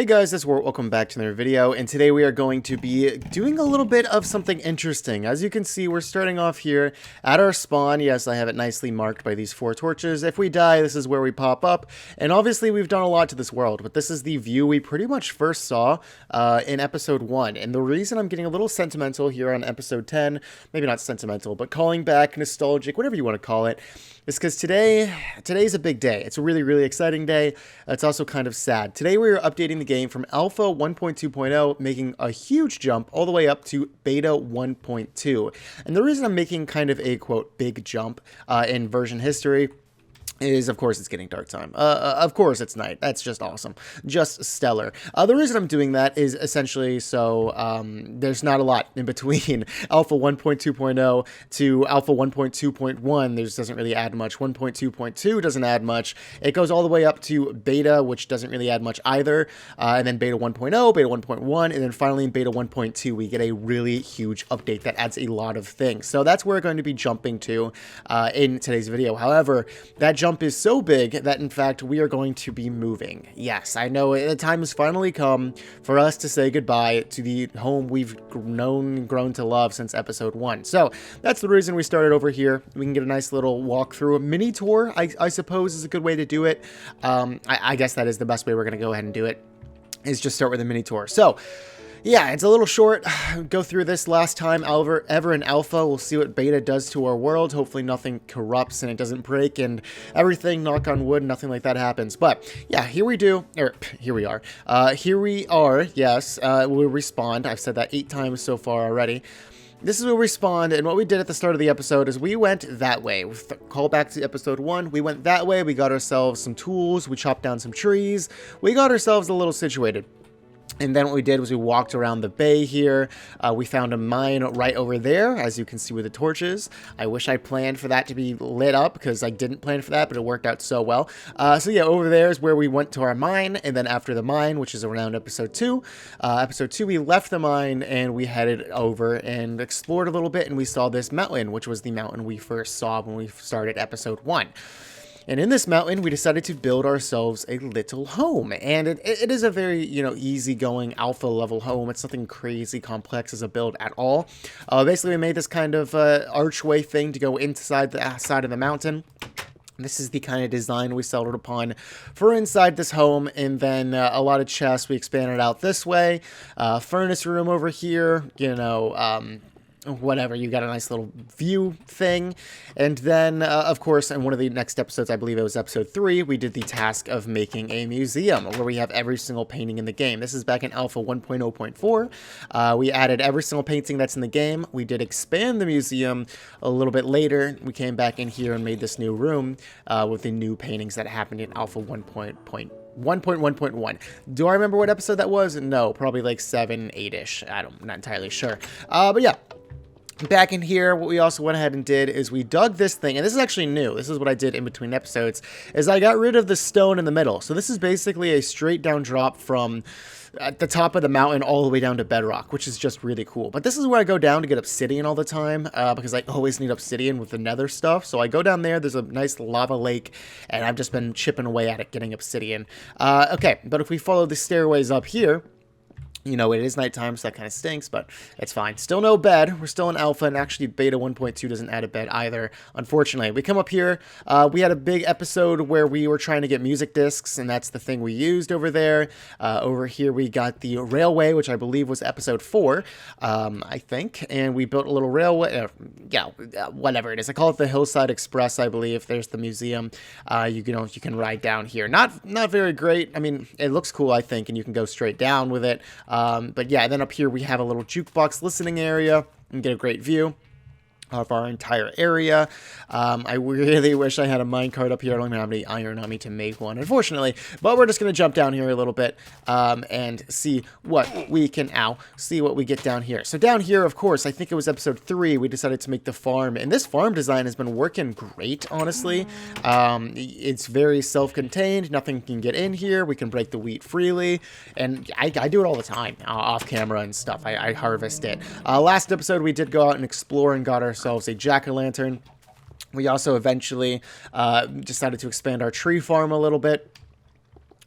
Hey guys, it's Wart. Welcome back to another video, and today we are going to be doing a little bit of something interesting. As you can see, we're starting off here at our spawn. Yes, I have it nicely marked by these 4 torches. If we die, this is where we pop up, and obviously we've done a lot to this world, but this is the view we pretty much first saw in episode 1, and the reason I'm getting a little sentimental here on episode 10, maybe not sentimental, but calling back, nostalgic, whatever you want to call it, is because today's a big day. It's a really, really exciting day. It's also kind of sad. Today we are updating the game from Alpha 1.2.0, making a huge jump all the way up to Beta 1.2. And the reason I'm making kind of a, quote, big jump in version history is, of course, it's getting dark time. Of course, it's night. That's just awesome. Just stellar. The reason I'm doing that is essentially so there's not a lot in between Alpha 1.2.0 to Alpha 1.2.1. There just doesn't really add much. 1.2.2 doesn't add much. It goes all the way up to Beta, which doesn't really add much either. And then Beta 1.0, Beta 1.1, and then finally in Beta 1.2, we get a really huge update that adds a lot of things. So that's where we're going to be jumping to in today's video. However, that jump is so big that in fact we are going to be moving. Yes, I know the time has finally come for us to say goodbye to the home we've known and grown to love since episode 1. So that's the reason we started over here. We can get a nice little walkthrough, a mini tour, I suppose is a good way to do it. I guess that is the best way we're going to go ahead and do it, is just start with a mini tour. So yeah, it's a little short. Go through this last time ever in Alpha. We'll see what Beta does to our world. Hopefully nothing corrupts and it doesn't break and everything, knock on wood, nothing like that happens. But yeah, here we are. Here we are, yes. We'll respawn. I've said that 8 times so far already. This is where we spawned, and what we did at the start of the episode is we went that way. Call back to episode 1. We went that way. We got ourselves some tools. We chopped down some trees. We got ourselves a little situated. And then what we did was we walked around the bay here. We found a mine right over there, as you can see with the torches. I wish I planned for that to be lit up, because I didn't plan for that, but it worked out so well. So yeah, over there is where we went to our mine, and then after the mine, which is around episode 2, we left the mine, and we headed over and explored a little bit, and we saw this mountain, which was the mountain we first saw when we started episode 1. And in this mountain, we decided to build ourselves a little home. And it is a very, easygoing alpha level home. It's nothing crazy complex as a build at all. Basically, we made this kind of archway thing to go inside the side of the mountain. This is the kind of design we settled upon for inside this home, and then a lot of chests we expanded out this way. Furnace room over here, whatever, you got a nice little view thing. And then of course, in one of the next episodes, I believe it was episode 3, we did the task of making a museum where we have every single painting in the game. This is back in Alpha 1.0.4. We added every single painting that's in the game. We did expand the museum a little bit later. We came back in here and made this new room with the new paintings that happened in Alpha 1.1.1. Do I remember what episode that was? No, probably like 7, 8-ish. I'm not entirely sure. But yeah. Back in here, what we also went ahead and did is we dug this thing, and this is actually new. This is what I did in between episodes, is I got rid of the stone in the middle. So this is basically a straight down drop from at the top of the mountain all the way down to bedrock, which is just really cool. But this is where I go down to get obsidian all the time, because I always need obsidian with the nether stuff. So I go down there, there's a nice lava lake, and I've just been chipping away at it, getting obsidian. Okay, but if we follow the stairways up here, it is nighttime, so that kind of stinks, but it's fine. Still no bed. We're still in alpha, and actually Beta 1.2 doesn't add a bed either, unfortunately. We come up here. We had a big episode where we were trying to get music discs, and that's the thing we used over there. Over here, we got the railway, which I believe was episode 4, I think, and we built a little railway. Whatever it is. I call it the Hillside Express, I believe. There's the museum. You can ride down here. Not very great. I mean, it looks cool, I think, and you can go straight down with it. But yeah, then up here we have a little jukebox listening area and get a great view of our entire area. I really wish I had a minecart up here. I don't even have any iron on me to make one, unfortunately. But we're just going to jump down here a little bit and see what we can, see what we get down here. So down here, of course, I think it was episode 3, we decided to make the farm. And this farm design has been working great, honestly. It's very self-contained. Nothing can get in here. We can break the wheat freely. And I do it all the time, off camera and stuff. I harvest it. Last episode, we did go out and explore and got ourselves a jack-o'-lantern. We also eventually decided to expand our tree farm a little bit.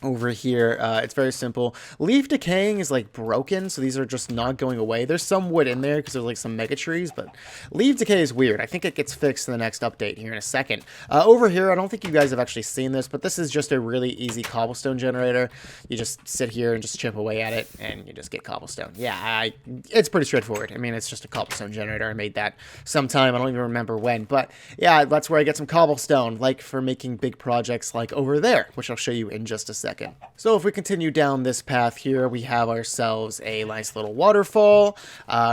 over here. It's very simple. Leaf decaying is like broken, so these are just not going away. There's some wood in there because there's like some mega trees, but leaf decay is weird. I think it gets fixed in the next update here in a second. Over here, I don't think you guys have actually seen this, but this is just a really easy cobblestone generator. You just sit here and just chip away at it, and you just get cobblestone. Yeah, it's pretty straightforward. I mean, it's just a cobblestone generator. I made that sometime. I don't even remember when, but yeah, that's where I get some cobblestone, like for making big projects like over there, which I'll show you in just a second. So if we continue down this path here, we have ourselves a nice little waterfall.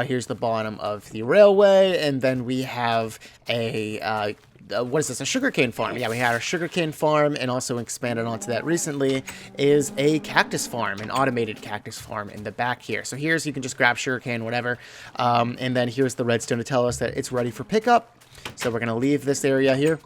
Here's the bottom of the railway, and then we have a what is this? A sugarcane farm. Yeah, we had our sugarcane farm, and also expanded onto that recently is a cactus farm, an automated cactus farm in the back here. So here's, you can just grab sugarcane, whatever, and then here's the redstone to tell us that it's ready for pickup. So we're gonna leave this area here.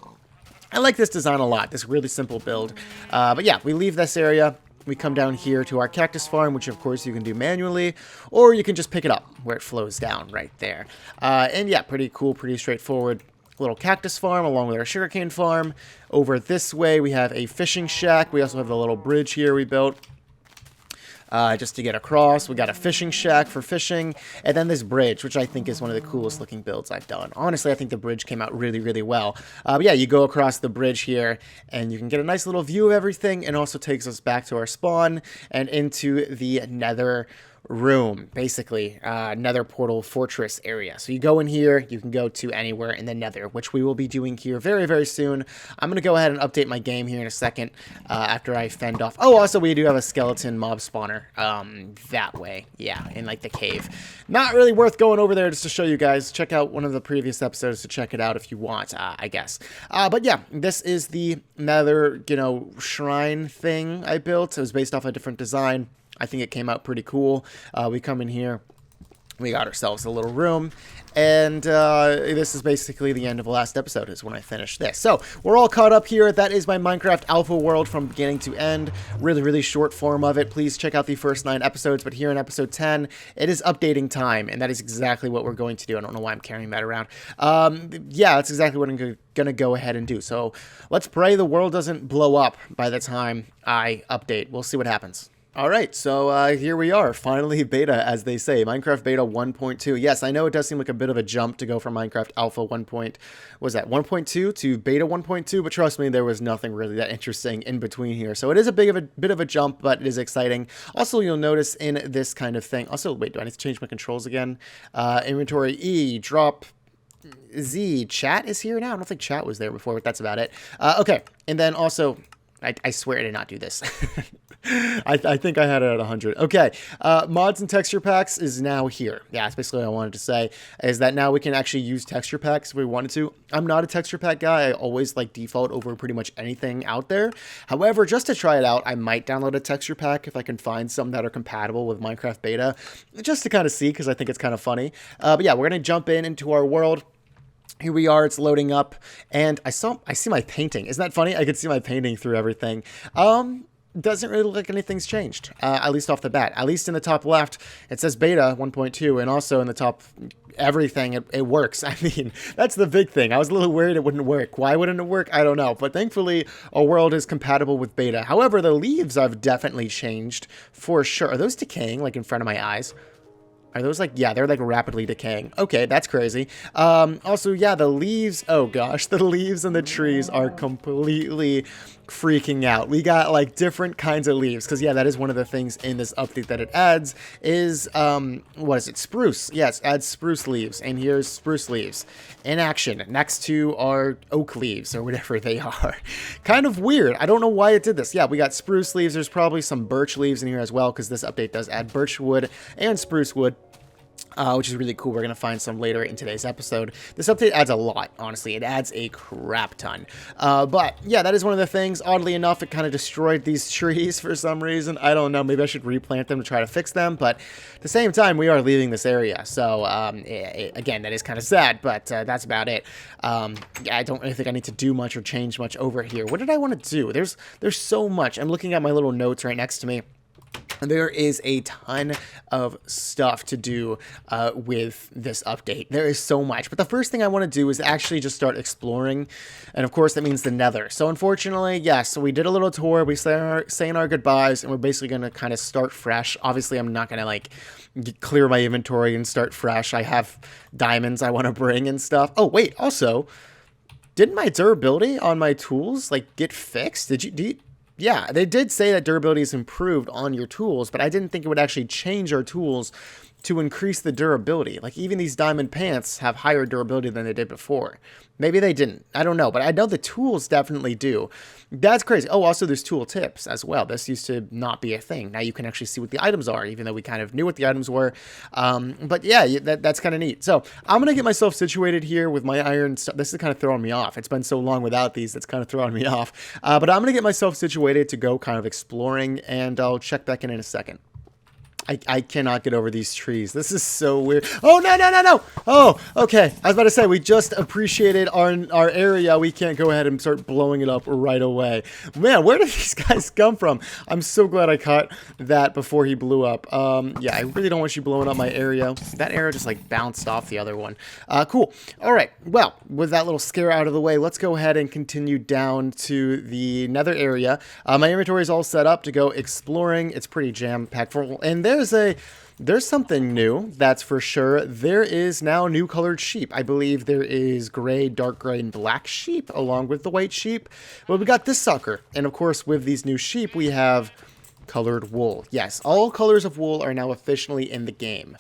I like this design a lot, this really simple build. But yeah, we leave this area, we come down here to our cactus farm, which of course you can do manually, or you can just pick it up where it flows down right there. And yeah, pretty cool, pretty straightforward little cactus farm along with our sugarcane farm. Over this way, we have a fishing shack. We also have the little bridge here we built. Just to get across. We got a fishing shack for fishing, and then this bridge, which I think is one of the coolest looking builds I've done. Honestly, I think the bridge came out really, really well. But yeah, you go across the bridge here, and you can get a nice little view of everything, and also takes us back to our spawn and into the Nether room, basically, Nether portal fortress area. So you go in here, you can go to anywhere in the Nether, which we will be doing here very, very soon. I'm going to go ahead and update my game here in a second, after I fend off. Oh, also, we do have a skeleton mob spawner, that way. Yeah, in, like, the cave. Not really worth going over there just to show you guys. Check out one of the previous episodes to check it out if you want, I guess. But yeah, this is the Nether, you know, shrine thing I built. It was based off a different design. I think it came out pretty cool. We come in here, we got ourselves a little room, and this is basically the end of the last episode is when I finished this. So we're all caught up here. That is my Minecraft Alpha world from beginning to end. Really, really short form of it. Please check out the first 9 episodes, but here in episode 10, it is updating time, and that is exactly what we're going to do. I don't know why I'm carrying that around. Yeah, that's exactly what I'm going to go ahead and do. So let's pray the world doesn't blow up by the time I update. We'll see what happens. Alright, so here we are, finally beta, as they say, Minecraft Beta 1.2. Yes, I know it does seem like a bit of a jump to go from Minecraft Alpha 1.2 to Beta 1.2, but trust me, there was nothing really that interesting in between here. So it is a bit of a jump, but it is exciting. Also, you'll notice in this kind of thing, also, wait, do I need to change my controls again? Inventory E, drop Z, chat is here now? I don't think chat was there before, but that's about it. Okay, and then also, I swear I did not do this. I think I had it at 100. Okay, mods and texture packs is now here. Yeah, that's basically what I wanted to say, is that now we can actually use texture packs if we wanted to. I'm not a texture pack guy. I always like default over pretty much anything out there. However, just to try it out, I might download a texture pack if I can find some that are compatible with Minecraft Beta, just to kind of see, because I think it's kind of funny. But yeah, we're going to jump into our world. Here we are, it's loading up, and I see my painting. Isn't that funny? I could see my painting through everything. Doesn't really look like anything's changed, at least off the bat. At least in the top left, it says Beta 1.2, and also in the top everything, it works. I mean, that's the big thing. I was a little worried it wouldn't work. Why wouldn't it work? I don't know, but thankfully, our world is compatible with Beta. However, the leaves have definitely changed, for sure. Are those decaying, like, in front of my eyes? Are those like, yeah, they're like rapidly decaying. Okay, that's crazy. Also, yeah, the leaves, oh gosh, the leaves and the trees are completely freaking out. We got like different kinds of leaves, because yeah, that is one of the things in this update that it adds is, what is it, spruce. Yes, adds spruce leaves, and here's spruce leaves in action next to our oak leaves, or whatever they are. Kind of weird. I don't know why it did this. Yeah, we got spruce leaves. There's probably some birch leaves in here as well, because this update does add birch wood and spruce wood. Which is really cool. We're going to find some later in today's episode. This update adds a lot, honestly. It adds a crap ton. But, yeah, that is one of the things. Oddly enough, it kind of destroyed these trees for some reason. I don't know. Maybe I should replant them to try to fix them. But at the same time, we are leaving this area. So, again, that is kind of sad. But that's about it. I don't really think I need to do much or change much over here. What did I want to do? There's so much. I'm looking at my little notes right next to me. There is a ton of stuff to do with this update. There is so much. But the first thing I want to do is actually just start exploring. And of course, that means the Nether. So unfortunately, yes, so we did a little tour. We saying our goodbyes, and we're basically going to kind of start fresh. Obviously, I'm not going to like clear my inventory and start fresh. I have diamonds I want to bring and stuff. Oh, wait, also, didn't my durability on my tools like get fixed? Yeah, they did say that durability is improved on your tools, but I didn't think it would actually change our tools to increase the durability. Like, even these diamond pants have higher durability than they did before. Maybe they didn't. I don't know, but I know the tools definitely do. That's crazy. Oh, also there's tool tips as well. This used to not be a thing. Now you can actually see what the items are, even though we kind of knew what the items were. But yeah, that's kind of neat. So I'm going to get myself situated here with my iron stuff. This is kind of throwing me off. It's been so long without these. That's kind of throwing me off. But I'm going to get myself situated to go kind of exploring, and I'll check back in a second. I cannot get over these trees. This is so weird. Oh, no. Oh, okay. I was about to say, we just appreciated our area. We can't go ahead and start blowing it up right away. Man, where did these guys come from? I'm so glad I caught that before he blew up. Yeah, I really don't want you blowing up my area. That arrow just like bounced off the other one. Cool. All right. Well, with that little scare out of the way, let's go ahead and continue down to the Nether area. My inventory is all set up to go exploring. It's pretty jam-packed full. And there's something new, that's for sure. There is now new colored sheep. I believe there is gray, dark gray, and black sheep along with the white sheep. Well, we got this sucker. And of course, with these new sheep, we have colored wool. Yes, all colors of wool are now officially in the game,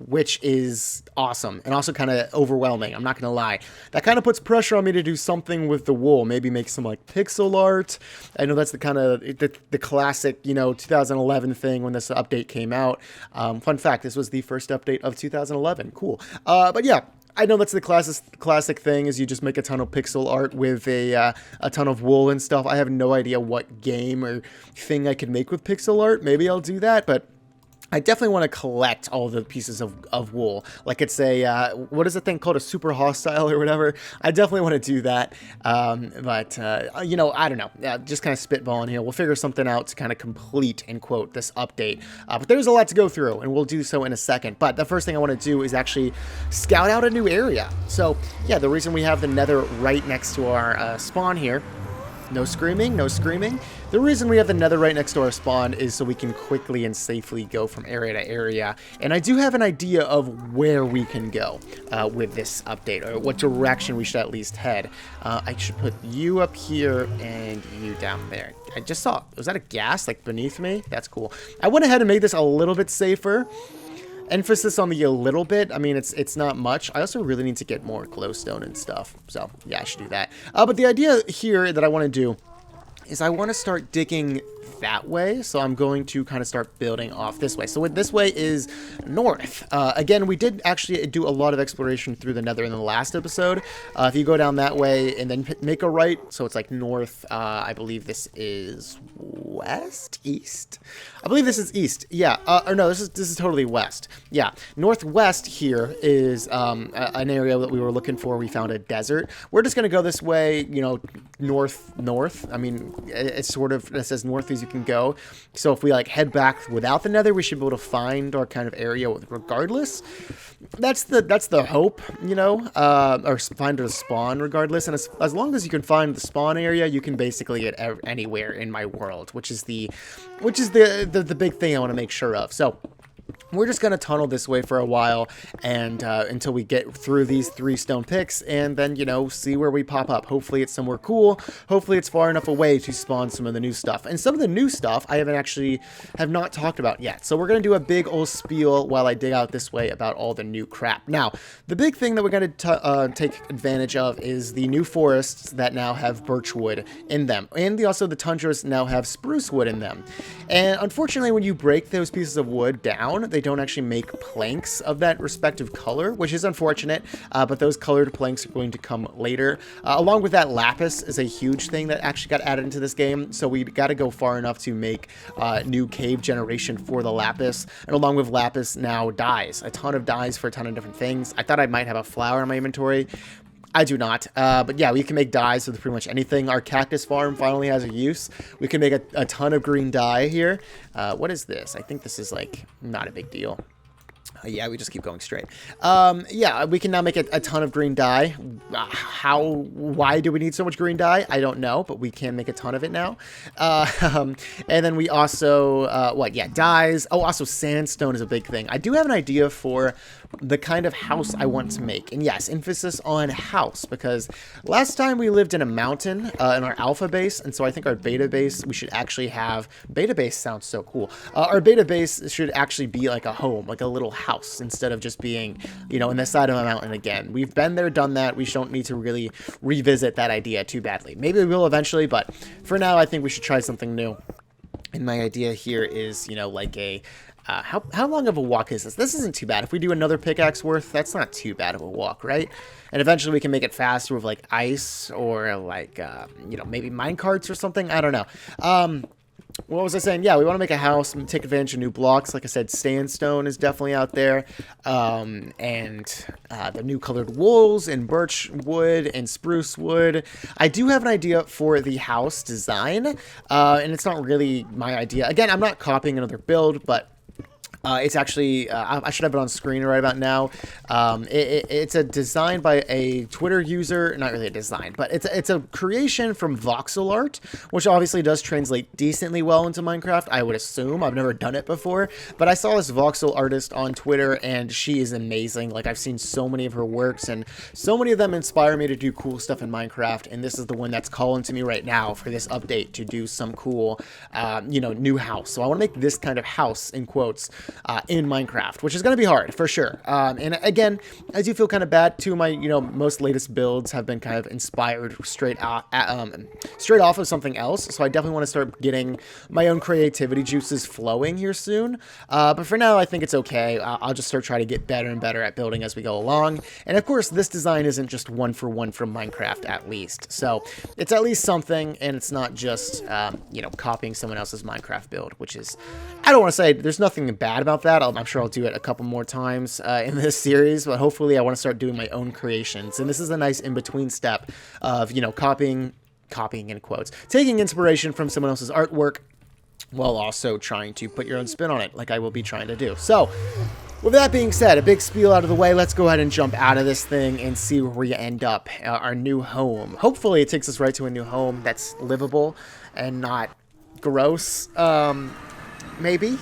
which is awesome and also kind of overwhelming. I'm not going to lie. That kind of puts pressure on me to do something with the wool. Maybe make some like pixel art. I know that's the kind of the classic, 2011 thing when this update came out. Fun fact, this was the first update of 2011. Cool. But yeah, I know that's the classic thing is you just make a ton of pixel art with a ton of wool and stuff. I have no idea what game or thing I could make with pixel art. Maybe I'll do that, but I definitely want to collect all the pieces of wool. Like it's a, what is the thing called, a super hostile or whatever? I definitely want to do that. But I don't know. Just kind of spitballing here. We'll figure something out to kind of complete, in quote, this update. But there's a lot to go through, and we'll do so in a second. But the first thing I want to do is actually scout out a new area. So, yeah, the reason we have the Nether right next to our spawn here. No screaming, no screaming. The reason we have the Nether right next to our spawn is so we can quickly and safely go from area to area. And I do have an idea of where we can go with this update, or what direction we should at least head. I should put you up here and you down there. I just saw, was that a ghast like beneath me? That's cool. I went ahead and made this a little bit safer. Emphasis on the a little bit. I mean, it's not much. I also really need to get more glowstone and stuff. So, yeah, I should do that. But the idea here that I want to do is I want to start digging that way. So I'm going to kind of start building off this way. So what this way is north. Again, we did actually do a lot of exploration through the Nether in the last episode. If you go down that way and then make a right, so it's like north. I believe this is east. I believe this is east. Yeah. Or no, this is totally west. Yeah. Northwest here is an area that we were looking for. We found a desert. We're just gonna go this way. North. I mean, it's sort of, it says north as you can go. So if we like head back without the Nether, we should be able to find our kind of area regardless. That's the hope, or find a spawn regardless. And as long as you can find the spawn area, you can basically get anywhere in my world, which is the big thing I want to make sure of. So we're just going to tunnel this way for a while and until we get through these 3 stone picks and then, see where we pop up. Hopefully it's somewhere cool. Hopefully it's far enough away to spawn some of the new stuff. And some of the new stuff I have not talked about yet. So we're going to do a big old spiel while I dig out this way about all the new crap. Now, the big thing that we're going to take advantage of is the new forests that now have birch wood in them. And also the tundras now have spruce wood in them. And unfortunately, when you break those pieces of wood down, they don't actually make planks of that respective color, which is unfortunate, but those colored planks are going to come later. Along with that, lapis is a huge thing that actually got added into this game, so we got to go far enough to make new cave generation for the lapis, and along with lapis now dyes, a ton of dyes for a ton of different things. I thought I might have a flower in my inventory. I do not. But yeah, we can make dyes with pretty much anything. Our cactus farm finally has a use. We can make a ton of green dye here. What is this? I think this is like not a big deal. Yeah, we just keep going straight. Yeah, we can now make a ton of green dye. Why do we need so much green dye? I don't know, but we can make a ton of it now. And then we also, dyes. Oh, also sandstone is a big thing. I do have an idea for the kind of house I want to make. And yes, emphasis on house, because last time we lived in a mountain in our alpha base, and so I think our beta base, we should actually have, beta base sounds so cool. Our beta base should actually be like a home, like a little house, instead of just being, you know, in the side of a mountain again. We've been there, done that. We don't need to really revisit that idea too badly. Maybe we will eventually, but for now, I think we should try something new. And my idea here is, you know, like a, how long of a walk is this? This isn't too bad. If we do another pickaxe worth, that's not too bad of a walk, right? And eventually we can make it faster with like ice or like, you know, maybe mine carts or something. I don't know. What was I saying? Yeah, we want to make a house and take advantage of new blocks. Like I said, sandstone is definitely out there. And the new colored wools and birch wood and spruce wood. I do have an idea for the house design. And it's not really my idea. Again, I'm not copying another build, but it's actually, I should have it on screen right about now. It's a design by a Twitter user, not really a design, but it's a creation from voxel art, which obviously does translate decently well into Minecraft, I would assume. I've never done it before, but I saw this voxel artist on Twitter, and she is amazing. Like, I've seen so many of her works, and so many of them inspire me to do cool stuff in Minecraft, and this is the one that's calling to me right now for this update to do some cool, you know, new house. So I want to make this kind of house, in quotes, in Minecraft, which is going to be hard for sure. And again, I do feel kind of bad. Two of my, you know, most latest builds have been kind of inspired straight off of something else. So I definitely want to start getting my own creativity juices flowing here soon. But for now, I think it's okay. I'll just start trying to get better and better at building as we go along. And of course, this design isn't just one for one from Minecraft, at least. So it's at least something, and it's not just, you know, copying someone else's Minecraft build, which is, I don't want to say there's nothing bad about that. I'm sure I'll do it a couple more times in this series, but hopefully I want to start doing my own creations. And this is a nice in-between step of, you know, copying in quotes, taking inspiration from someone else's artwork while also trying to put your own spin on it, like I will be trying to do. So, with that being said, a big spiel out of the way, let's go ahead and jump out of this thing and see where we end up, our new home. Hopefully it takes us right to a new home that's livable and not gross. Maybe.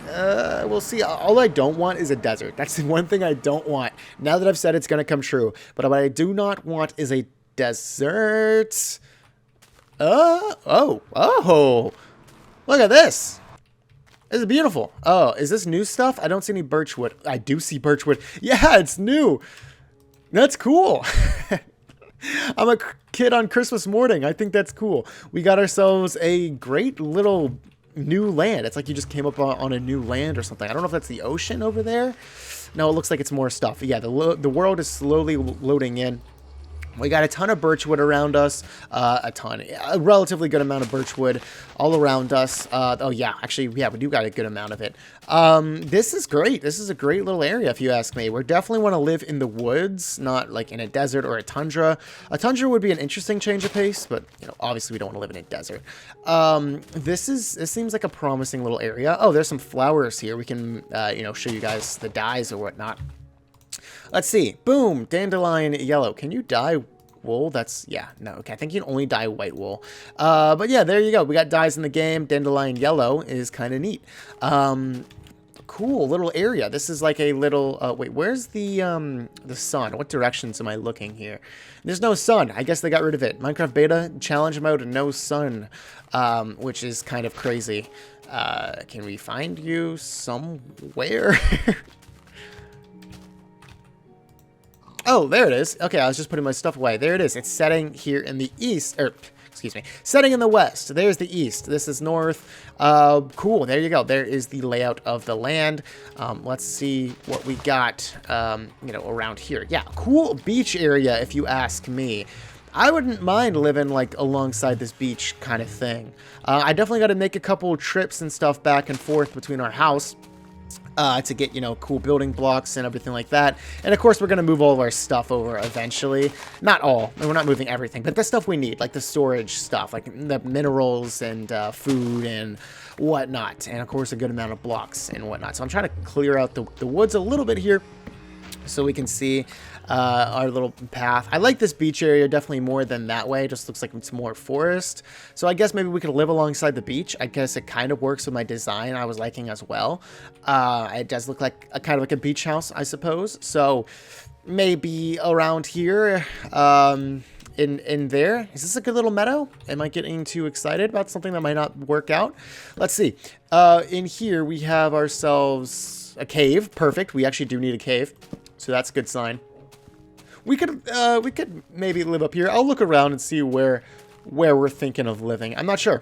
We'll see. All I don't want is a desert. That's the one thing I don't want. Now that I've said it's going to come true. But what I do not want is a desert. Oh. Look at this. This is beautiful. Oh, is this new stuff? I don't see any birchwood. I do see birchwood. Yeah, it's new. That's cool. I'm a kid on Christmas morning. I think that's cool. We got ourselves a great little new land. It's like you just came up on a new land or something. I don't know if that's the ocean over there. No, it looks like it's more stuff. Yeah, the world is slowly loading in. We got a ton of birchwood around us, a relatively good amount of birchwood all around us. Oh yeah, actually, yeah, we do got a good amount of it. This is great. This is a great little area, if you ask me. We definitely want to live in the woods, not like in a desert or a tundra. A tundra would be an interesting change of pace, but you know, obviously we don't want to live in a desert. This seems like a promising little area. Oh, there's some flowers here. We can, you know, show you guys the dyes or whatnot. Let's see. Boom. Dandelion yellow. Can you dye wool? That's, yeah. No. Okay. I think you can only dye white wool. But yeah, there you go. We got dyes in the game. Dandelion yellow is kind of neat. Cool little area. This is like a little, wait, where's the sun? What directions am I looking here? There's no sun. I guess they got rid of it. Minecraft beta challenge mode, no sun, which is kind of crazy. Can we find you somewhere? Oh, there it is. Okay, I was just putting my stuff away. There it is. It's setting here in the east, or excuse me, setting in the west. There's the east. This is north. Cool. There you go. There is the layout of the land. Let's see what we got, you know, around here. Yeah, cool beach area, if you ask me. I wouldn't mind living like alongside this beach kind of thing. I definitely got to make a couple trips and stuff back and forth between our house to get, you know, cool building blocks and everything like that. And of course, we're going to move all of our stuff over eventually. Not all. We're not moving everything, but the stuff we need, like the storage stuff, like the minerals and food and whatnot. And of course, a good amount of blocks and whatnot. So I'm trying to clear out the woods a little bit here so we can see our little path. I like this beach area definitely more than that way. It just looks like it's more forest. So I guess maybe we could live alongside the beach. I guess it kind of works with my design I was liking as well. It does look like a kind of like a beach house, I suppose. So maybe around here, in there. Is this a good little meadow? Am I getting too excited about something that might not work out? Let's see. In here we have ourselves a cave. Perfect. We actually do need a cave. So that's a good sign. We could maybe live up here. I'll look around and see where we're thinking of living. I'm not sure.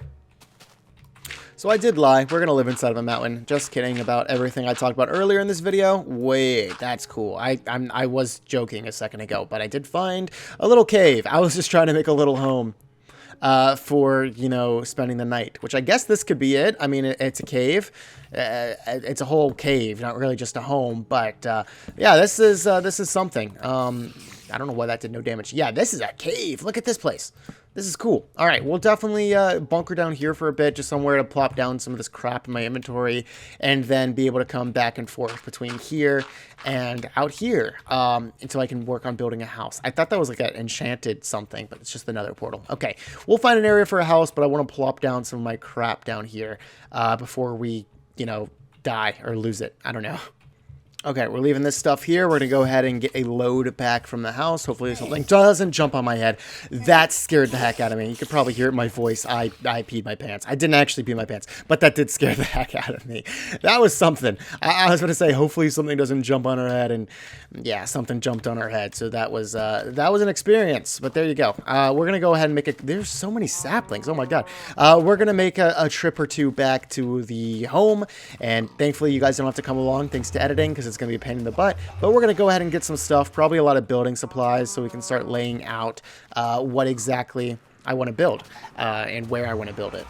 So I did lie. We're going to live inside of a mountain. Just kidding about everything I talked about earlier in this video. Wait, that's cool. I was joking a second ago, but I did find a little cave. I was just trying to make a little home for, you know, spending the night, which I guess this could be it. I mean, it's a cave. It's a whole cave, not really just a home, but yeah, this is something. I don't know why that did no damage. Yeah, this is a cave. Look at this place. This is cool. All right, we'll definitely bunker down here for a bit, just somewhere to plop down some of this crap in my inventory, and then be able to come back and forth between here and out here until I can work on building a house. I thought that was like an enchanted something, but it's just another portal. Okay, we'll find an area for a house, but I want to plop down some of my crap down here before we, you know, die or lose it. I don't know. Okay, we're leaving this stuff here. We're going to go ahead and get a load back from the house. Hopefully something doesn't jump on my head. That scared the heck out of me. You could probably hear it in my voice. I peed my pants. I didn't actually pee my pants, but that did scare the heck out of me. That was something. I was going to say, hopefully something doesn't jump on our head, and yeah, something jumped on our head. So that was an experience, but there you go. We're going to go ahead and make it. There's so many saplings. Oh my God. We're going to make a trip or two back to the home, and thankfully you guys don't have to come along thanks to editing, because it's going to be a pain in the butt, but we're going to go ahead and get some stuff, probably a lot of building supplies, so we can start laying out what exactly I want to build and where I want to build it.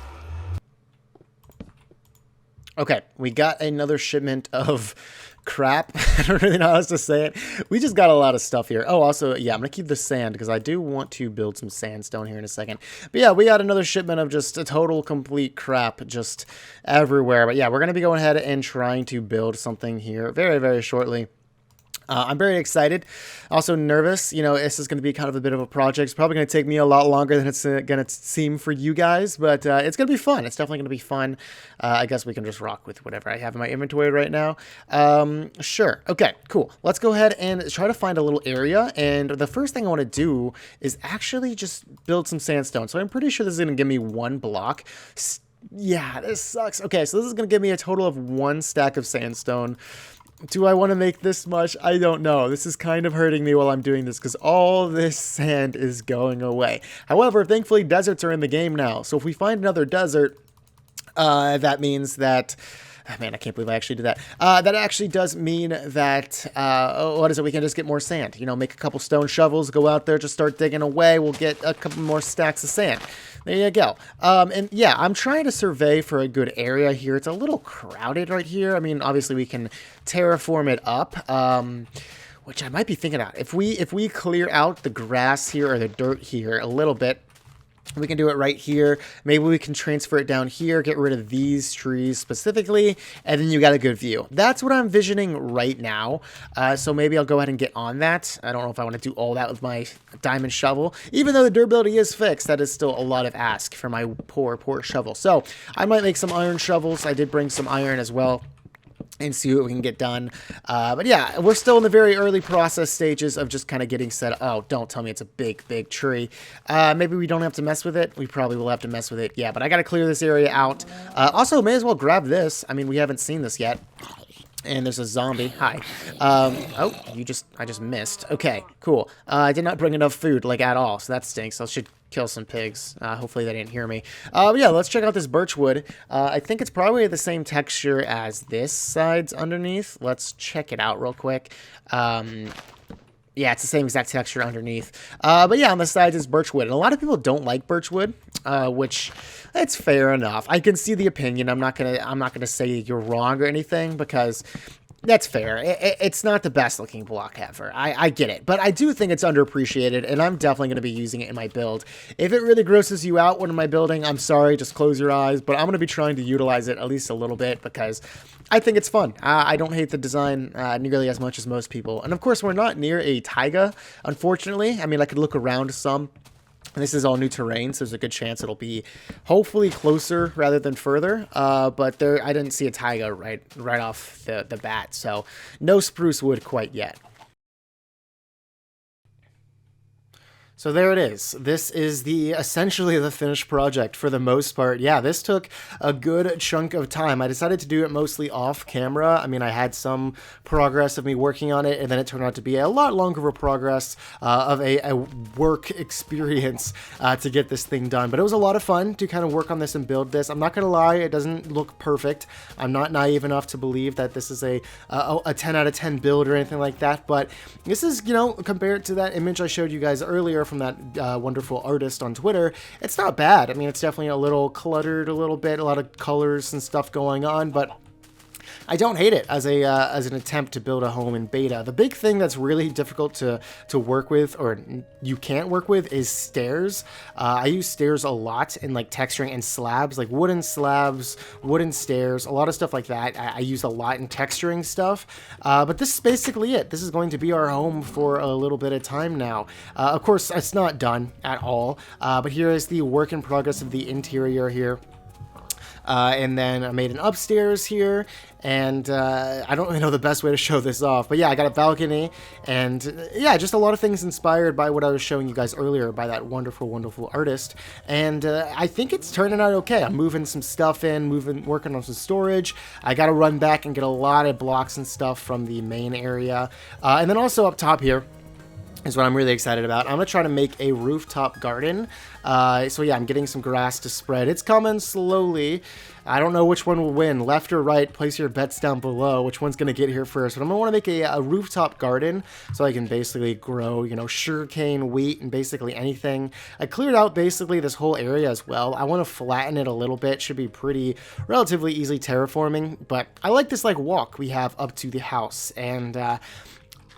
Okay, we got another shipment of crap. I don't really know how else to say it. We just got a lot of stuff here. Oh, also, yeah, I'm going to keep the sand because I do want to build some sandstone here in a second. But yeah, we got another shipment of just a total complete crap just everywhere. But yeah, we're going to be going ahead and trying to build something here very, very shortly. I'm very excited, also nervous. You know, this is going to be kind of a bit of a project. It's probably going to take me a lot longer than it's going to seem for you guys, but it's going to be fun. It's definitely going to be fun. I guess we can just rock with whatever I have in my inventory right now. Sure. Okay, cool. Let's go ahead and try to find a little area, and the first thing I want to do is actually just build some sandstone. So I'm pretty sure this is going to give me 1 block. Yeah, this sucks. Okay, so this is going to give me a total of 1 stack of sandstone. Do I want to make this much? I don't know. This is kind of hurting me while I'm doing this because all this sand is going away. However, thankfully, deserts are in the game now. So if we find another desert, that means that... Oh, man, I can't believe I actually did that. That actually does mean that, what is it? We can just get more sand. You know, make a couple stone shovels, go out there, just start digging away. We'll get a couple more stacks of sand. There you go. And yeah, I'm trying to survey for a good area here. It's a little crowded right here. I mean, obviously we can terraform it up, which I might be thinking about. If we clear out the grass here or the dirt here a little bit, we can do it right here. Maybe we can transfer it down here, get rid of these trees specifically, and then you got a good view. That's what I'm envisioning right now. So maybe I'll go ahead and get on that. I don't know if I want to do all that with my diamond shovel. Even though the durability is fixed, that is still a lot of ask for my poor, poor shovel. So I might make some iron shovels. I did bring some iron as well, and see what we can get done. But yeah, we're still in the very early process stages of just kind of getting set up. Oh, don't tell me it's a big, big tree. Maybe we don't have to mess with it. We probably will have to mess with it. Yeah, but I got to clear this area out. Also, may as well grab this. I mean, we haven't seen this yet. And there's a zombie. Hi. Oh, I just missed. Okay, cool. I did not bring enough food, like, at all. So that stinks. I should kill some pigs. Hopefully they didn't hear me. Yeah, let's check out this birch wood. I think it's probably the same texture as this side's underneath. Let's check it out real quick. Yeah, it's the same exact texture underneath. But yeah, on the sides is birch wood. And a lot of people don't like birch wood, which it's fair enough. I can see the opinion. I'm not gonna say you're wrong or anything, because that's fair. It's not the best looking block ever. I get it. But I do think it's underappreciated, and I'm definitely going to be using it in my build. If it really grosses you out when I'm building, I'm sorry, just close your eyes. But I'm going to be trying to utilize it at least a little bit, because I think it's fun. I don't hate the design nearly as much as most people. And of course, we're not near a taiga, unfortunately. I mean, I could look around some. And this is all new terrain, so there's a good chance it'll be hopefully closer rather than further. But there, I didn't see a taiga right off the bat, so no spruce wood quite yet. So there it is. This is essentially the finished project for the most part. Yeah, this took a good chunk of time. I decided to do it mostly off camera. I mean, I had some progress of me working on it, and then it turned out to be a lot longer of a progress of a work experience to get this thing done. But it was a lot of fun to kind of work on this and build this. I'm not going to lie, it doesn't look perfect. I'm not naive enough to believe that this is a 10 out of 10 build or anything like that. But this is, you know, compared to that image I showed you guys earlier from that wonderful artist on Twitter, it's not bad. I mean, it's definitely a little cluttered a little bit, a lot of colors and stuff going on, but I don't hate it as an attempt to build a home in beta. The big thing that's really difficult to work with, or you can't work with, is stairs. I use stairs a lot in like texturing and slabs, like wooden slabs, wooden stairs, a lot of stuff like that. I use a lot in texturing stuff, but this is basically it. This is going to be our home for a little bit of time now. Of course, it's not done at all, but here is the work in progress of the interior here. And then I made an upstairs here, and I don't really know the best way to show this off, but yeah, I got a balcony, and yeah, just a lot of things inspired by what I was showing you guys earlier by that wonderful, wonderful artist, and I think it's turning out okay. I'm moving some stuff in, working on some storage. I got to run back and get a lot of blocks and stuff from the main area, and then also up top here is what I'm really excited about. I'm going to try to make a rooftop garden. So yeah, I'm getting some grass to spread. It's coming slowly. I don't know which one will win, left or right. Place your bets down below which one's going to get here first. But I'm going to want to make a rooftop garden so I can basically grow, you know, sugarcane, wheat, and basically anything. I cleared out basically this whole area as well. I want to flatten it a little bit. Should be pretty relatively easy terraforming. But I like this like walk we have up to the house. And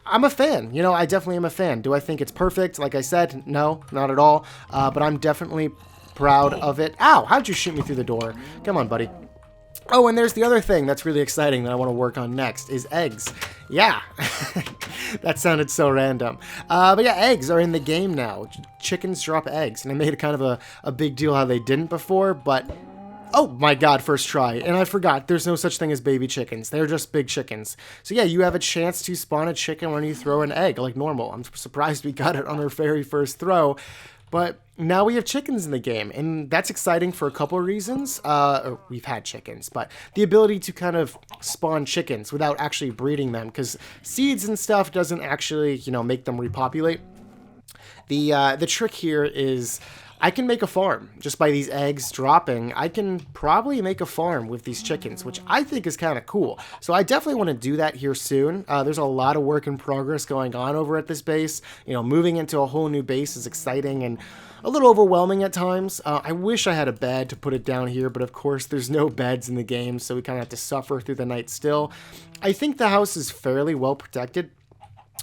I'm a fan. You know, I definitely am a fan. Do I think it's perfect? Like I said, no, not at all. But I'm definitely proud of it. Ow, how'd you shoot me through the door? Come on, buddy. Oh, and there's the other thing that's really exciting that I want to work on next is eggs. Yeah, that sounded so random. But yeah, eggs are in the game now. Chickens drop eggs. And I made a kind of a big deal how they didn't before, but oh my god, first try. And I forgot, there's no such thing as baby chickens. They're just big chickens. So yeah, you have a chance to spawn a chicken when you throw an egg, like normal. I'm surprised we got it on our very first throw. But now we have chickens in the game, and that's exciting for a couple of reasons. We've had chickens, but the ability to kind of spawn chickens without actually breeding them, because seeds and stuff doesn't actually, you know, make them repopulate. The trick here is I can make a farm just by these eggs dropping. I can probably make a farm with these chickens, which I think is kind of cool. So I definitely want to do that here soon. There's a lot of work in progress going on over at this base. You know, moving into a whole new base is exciting and a little overwhelming at times. I wish I had a bed to put it down here, but of course there's no beds in the game, so we kind of have to suffer through the night still. I think the house is fairly well protected.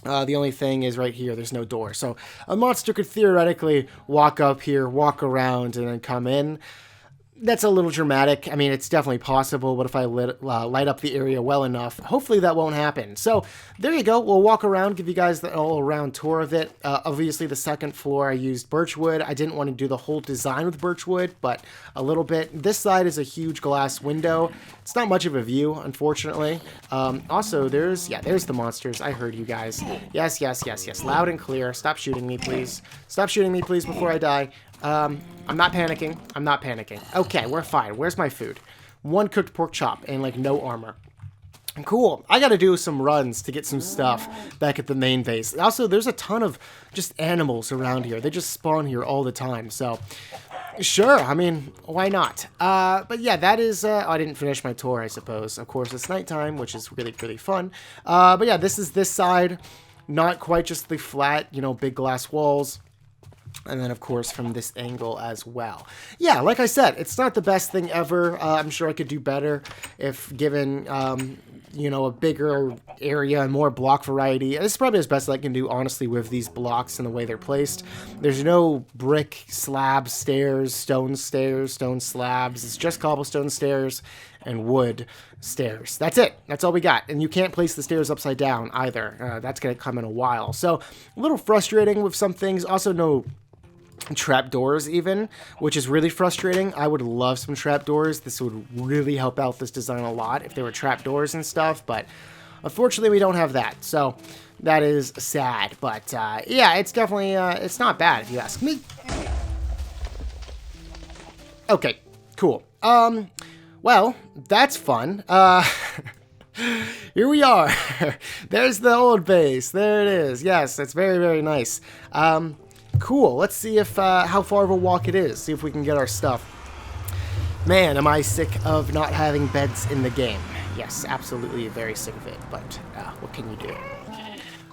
The only thing is right here, there's no door. So a monster could theoretically walk up here, walk around, and then come in. That's a little dramatic. I mean, it's definitely possible, but if I light up the area well enough, hopefully that won't happen. So there you go. We'll walk around, give you guys the all-around tour of it. Obviously, the second floor, I used birchwood. I didn't want to do the whole design with birchwood, but a little bit. This side is a huge glass window. It's not much of a view, unfortunately. Also, there's the monsters. I heard you guys. Yes, yes, yes, yes. Loud and clear. Stop shooting me, please. Stop shooting me, please, before I die. I'm not panicking. I'm not panicking. Okay, we're fine. Where's my food? One cooked pork chop and, like, no armor. Cool. I gotta do some runs to get some stuff back at the main base. Also, there's a ton of just animals around here. They just spawn here all the time, so sure, I mean, why not? But yeah, that is, I didn't finish my tour, I suppose. Of course, it's nighttime, which is really, really fun. But yeah, this is this side. not quite just the flat, you know, big glass walls. And then, of course, from this angle as well. Yeah, like I said, it's not the best thing ever. I'm sure I could do better if given, you know, a bigger area and more block variety. This is probably as best I can do, honestly, with these blocks and the way they're placed. There's no brick slab stairs, stone slabs. It's just cobblestone stairs and wood stairs. That's it. That's all we got. And you can't place the stairs upside down either. That's going to come in a while. So a little frustrating with some things. Also, no trapdoors even, which is really frustrating. I would love some trapdoors. This would really help out this design a lot if there were trapdoors and stuff, but unfortunately we don't have that, so that is sad. But yeah, it's definitely it's not bad if you ask me. Okay, cool. Well, that's fun. Here we are. There's the old base. There it is. Yes, it's very, very nice. Cool. Let's see if how far of a walk it is. See if we can get our stuff. Man, am I sick of not having beds in the game. Yes, absolutely very sick of it, but what can you do?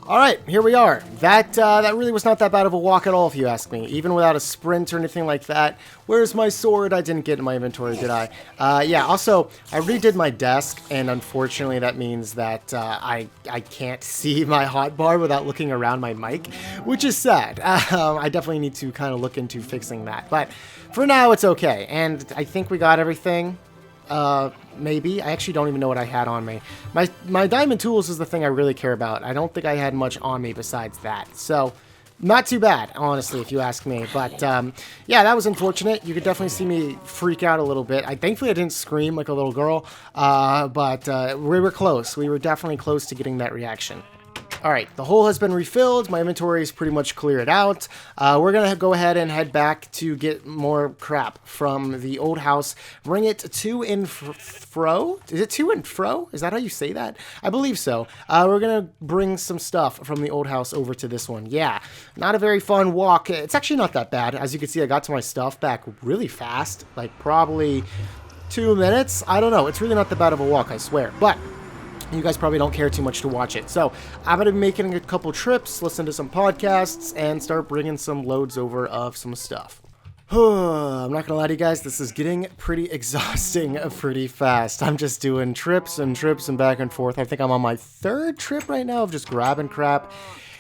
All right, here we are. That really was not that bad of a walk at all, if you ask me. Even without a sprint or anything like that. Where's my sword? I didn't get it in my inventory, did I? Yeah, also, I redid my desk, and unfortunately that means that I can't see my hotbar without looking around my mic, which is sad. I definitely need to kind of look into fixing that. But for now, it's okay. And I think we got everything. Maybe. I actually don't even know what I had on me. My diamond tools is the thing I really care about. I don't think I had much on me besides that. So, not too bad, honestly, if you ask me. But, yeah, that was unfortunate. You could definitely see me freak out a little bit. Thankfully, I didn't scream like a little girl. But we were close. We were definitely close to getting that reaction. Alright, the hole has been refilled. My inventory is pretty much cleared out. We're going to go ahead and head back to get more crap from the old house. Bring it to and fro? Is it to and fro? Is that how you say that? I believe so. We're going to bring some stuff from the old house over to this one. Yeah, not a very fun walk. It's actually not that bad. As you can see, I got to my stuff back really fast. Like, probably 2 minutes. I don't know. It's really not that bad of a walk, I swear. But you guys probably don't care too much to watch it. So I'm going to be making a couple trips, listen to some podcasts, and start bringing some loads over of some stuff. I'm not going to lie to you guys, this is getting pretty exhausting pretty fast. I'm just doing trips and back and forth. I think I'm on my 3rd trip right now of just grabbing crap.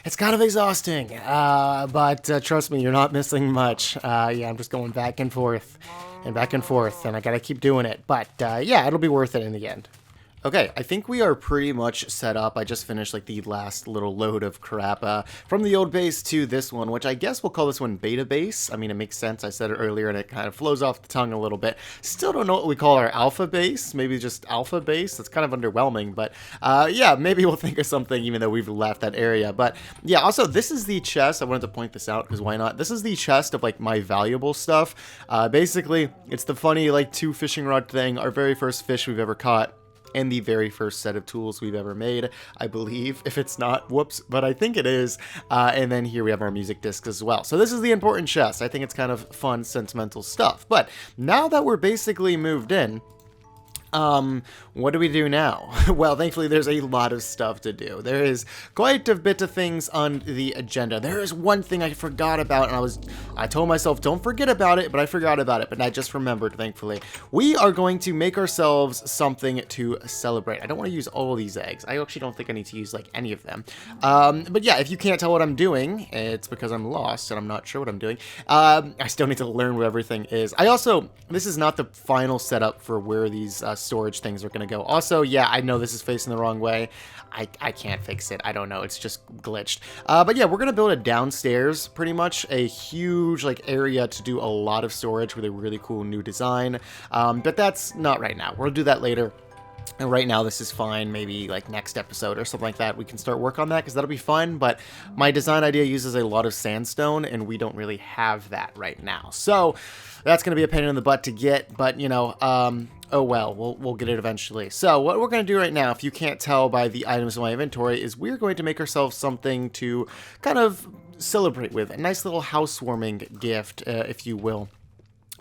It's kind of exhausting, but trust me, you're not missing much. Yeah, I'm just going back and forth, and I got to keep doing it. But yeah, it'll be worth it in the end. Okay, I think we are pretty much set up. I just finished like the last little load of crap from the old base to this one, which I guess we'll call this one beta base. I mean, it makes sense. I said it earlier and it kind of flows off the tongue a little bit. Still don't know what we call our alpha base. Maybe just alpha base. That's kind of underwhelming, but yeah, maybe we'll think of something even though we've left that area. But yeah, also this is the chest. I wanted to point this out because why not? This is the chest of like my valuable stuff. Basically, it's the funny like 2 fishing rod thing, our very first fish we've ever caught. And the very first set of tools we've ever made, I believe. If it's not, whoops, but I think it is. And then here we have our music disc as well. So this is the important chest. I think it's kind of fun, sentimental stuff. But now that we're basically moved in, what do we do now? Well, thankfully there's a lot of stuff to do. There is quite a bit of things on the agenda. There is one thing I forgot about, and I told myself don't forget about it, but I forgot about it, but I just remembered, thankfully. We are going to make ourselves something to celebrate. I don't want to use all of these eggs. I actually don't think I need to use like any of them. But yeah, if you can't tell what I'm doing, it's because I'm lost and I'm not sure what I'm doing. I still need to learn what everything is. This is not the final setup for where these storage things are going to go. Also, yeah, I know this is facing the wrong way. I can't fix it. I don't know. It's just glitched. But yeah, we're going to build a downstairs, pretty much a huge like area to do a lot of storage with a really cool new design. But that's not right now. We'll do that later. And right now this is fine. Maybe like next episode or something like that we can start work on that because that'll be fun. But my design idea uses a lot of sandstone and we don't really have that right now. So that's going to be a pain in the butt to get, but you know, oh well, we'll get it eventually. So what we're going to do right now, if you can't tell by the items in my inventory, is we're going to make ourselves something to kind of celebrate with. A nice little housewarming gift, if you will.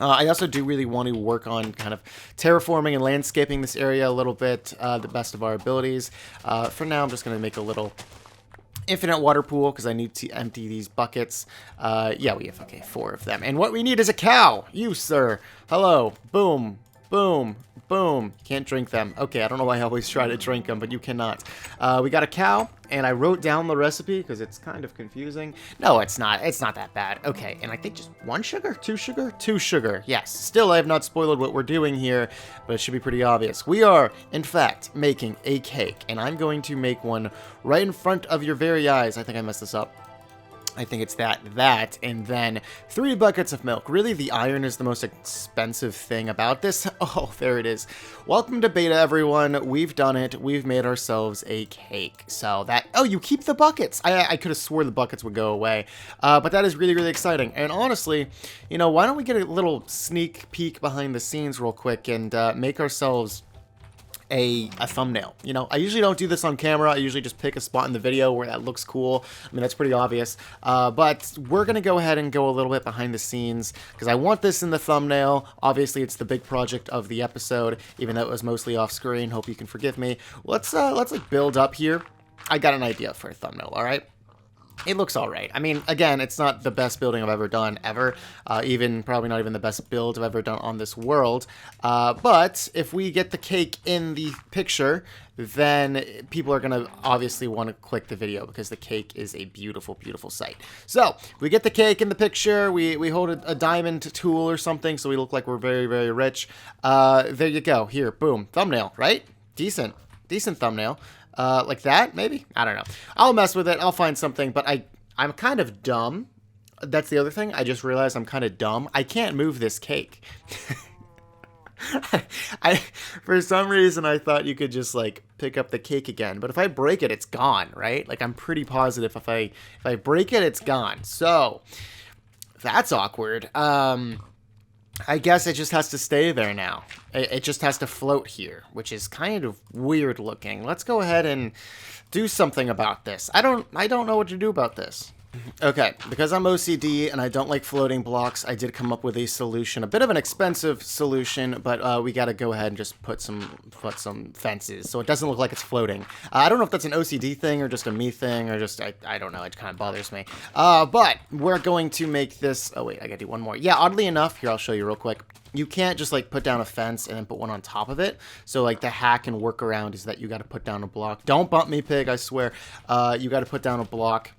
I also do really want to work on kind of terraforming and landscaping this area a little bit, the best of our abilities. For now, I'm just going to make a little infinite water pool because I need to empty these buckets. Yeah, we have, okay, 4 of them. And what we need is a cow. You, sir. Hello. Boom. Boom. Boom. Can't drink them. Okay, I don't know why I always try to drink them, but you cannot. We got a cow, and I wrote down the recipe because it's kind of confusing. No, it's not. It's not that bad. Okay, and I think just 1 sugar? 2 sugar? 2 sugar. Yes. Still, I have not spoiled what we're doing here, but it should be pretty obvious. We are, in fact, making a cake, and I'm going to make one right in front of your very eyes. I think I messed this up. I think it's that, and then 3 buckets of milk. Really, the iron is the most expensive thing about this. Oh, there it is. Welcome to beta, everyone. We've done it. We've made ourselves a cake. So that, oh, you keep the buckets. I could have swore the buckets would go away. But that is really, really exciting. And honestly, you know, why don't we get a little sneak peek behind the scenes real quick and make ourselves a thumbnail. You know, I usually don't do this on camera. I usually just pick a spot in the video where that looks cool. I mean, that's pretty obvious. But we're going to go ahead and go a little bit behind the scenes because I want this in the thumbnail. Obviously, it's the big project of the episode, even though it was mostly off screen. Hope you can forgive me. Let's like build up here. I got an idea for a thumbnail, all right? It looks all right. I mean, again, it's not the best building I've ever done, ever. Probably not even the best build I've ever done on this world. But if we get the cake in the picture, then people are going to obviously want to click the video because the cake is a beautiful, beautiful sight. So, we get the cake in the picture. We hold a diamond tool or something so we look like we're very, very rich. There you go. Here, boom. Thumbnail, right? Decent. Decent thumbnail. Like that, maybe? I don't know. I'll mess with it. I'll find something, but I'm kind of dumb. That's the other thing. I just realized I'm kind of dumb. I can't move this cake. For some reason, I thought you could just, like, pick up the cake again. But if I break it, it's gone, right? Like, I'm pretty positive if I break it, it's gone. So, that's awkward. I guess it just has to stay there now. It just has to float here, which is kind of weird looking. Let's go ahead and do something about this. I don't know what to do about this. Okay, because I'm OCD and I don't like floating blocks, I did come up with a solution. A bit of an expensive solution, but we got to go ahead and just put some fences so it doesn't look like it's floating. I don't know if that's an OCD thing or just a me thing or just, I don't know, it kind of bothers me. But we're going to make this, oh wait, I got to do one more. Yeah, oddly enough, here, I'll show you real quick. You can't just like put down a fence and then put one on top of it. So like the hack and workaround is that you got to put down a block. Don't bump me, pig, I swear. You got to put down a block.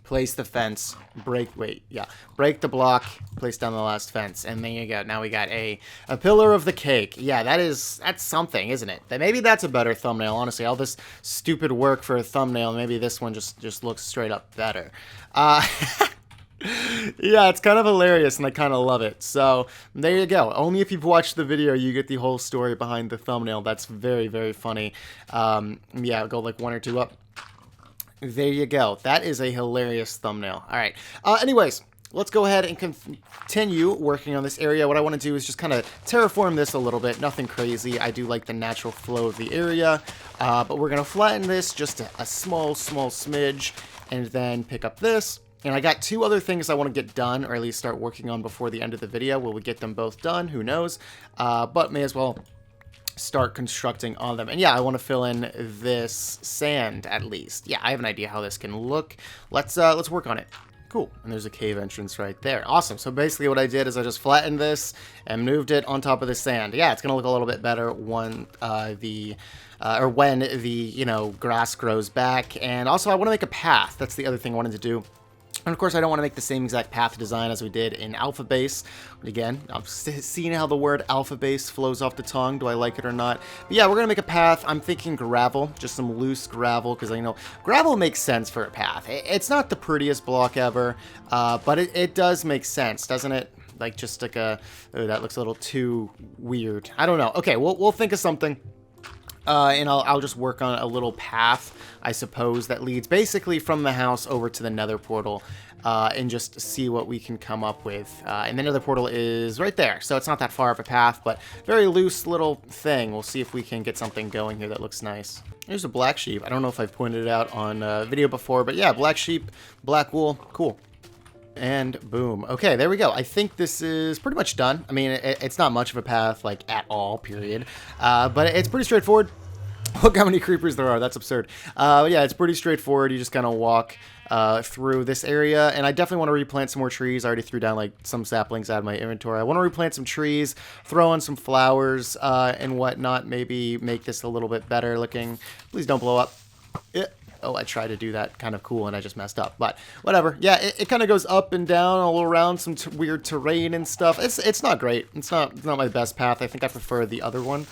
Place the fence, break the block, place down the last fence, and there you go. Now we got a pillar of the cake. Yeah, that's something, isn't it? Maybe that's a better thumbnail, honestly. All this stupid work for a thumbnail, maybe this one just looks straight up better. Yeah, it's kind of hilarious, and I kind of love it. So, there you go. Only if you've watched the video, you get the whole story behind the thumbnail. That's very, very funny. Yeah, go like 1 or 2 up. There you go. That is a hilarious thumbnail. All right. Anyways, let's go ahead and continue working on this area. What I want to do is just kind of terraform this a little bit. Nothing crazy. I do like the natural flow of the area. But we're going to flatten this just a small smidge and then pick up this. And I got 2 other things I want to get done, or at least start working on before the end of the video. Will we get them both done? Who knows? But may as well start constructing on them. And yeah, I want to fill in this sand at least. Yeah, I have an idea how this can look. Let's work on it. Cool. And there's a cave entrance right there. Awesome. So basically what I did is I just flattened this and moved it on top of the sand. Yeah, it's going to look a little bit better when the you know, grass grows back. And also I want to make a path. That's the other thing I wanted to do. And of course, I don't want to make the same exact path design as we did in Alpha Base. Again, I've seen how the word Alpha Base flows off the tongue. Do I like it or not? But yeah, we're going to make a path. I'm thinking gravel, just some loose gravel, because, you know, gravel makes sense for a path. It's not the prettiest block ever, but it does make sense, doesn't it? Like, just like a, oh, that looks a little too weird. I don't know. Okay, we'll think of something. And I'll just work on a little path, I suppose, that leads basically from the house over to the Nether portal, and just see what we can come up with. And the Nether portal is right there, so it's not that far of a path, but very loose little thing. We'll see if we can get something going here that looks nice. There's a black sheep. I don't know if I've pointed it out on video before, but yeah, black sheep, black wool, cool. And boom. Okay, there we go. I think this is pretty much done. I mean, it's not much of a path, like, at all, period. But it's pretty straightforward. Look how many creepers there are. That's absurd. Yeah, it's pretty straightforward. You just kind of walk through this area, and I definitely want to replant some more trees. I already threw down like some saplings out of my inventory. I want to replant some trees, throw in some flowers and whatnot. Maybe make this a little bit better looking. Please don't blow up. Oh, I tried to do that kind of cool and I just messed up, but whatever. Yeah, it kind of goes up and down all around some weird terrain and stuff. It's not great. It's not my best path. I think I prefer the other one.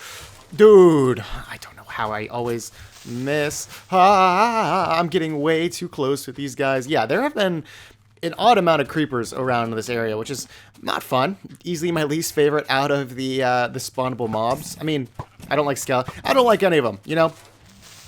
Dude, I don't know how I always miss. I'm getting way too close with these guys. Yeah, there have been an odd amount of creepers around this area, which is not fun. Easily my least favorite out of the spawnable mobs. I mean, I don't like I don't like any of them, you know?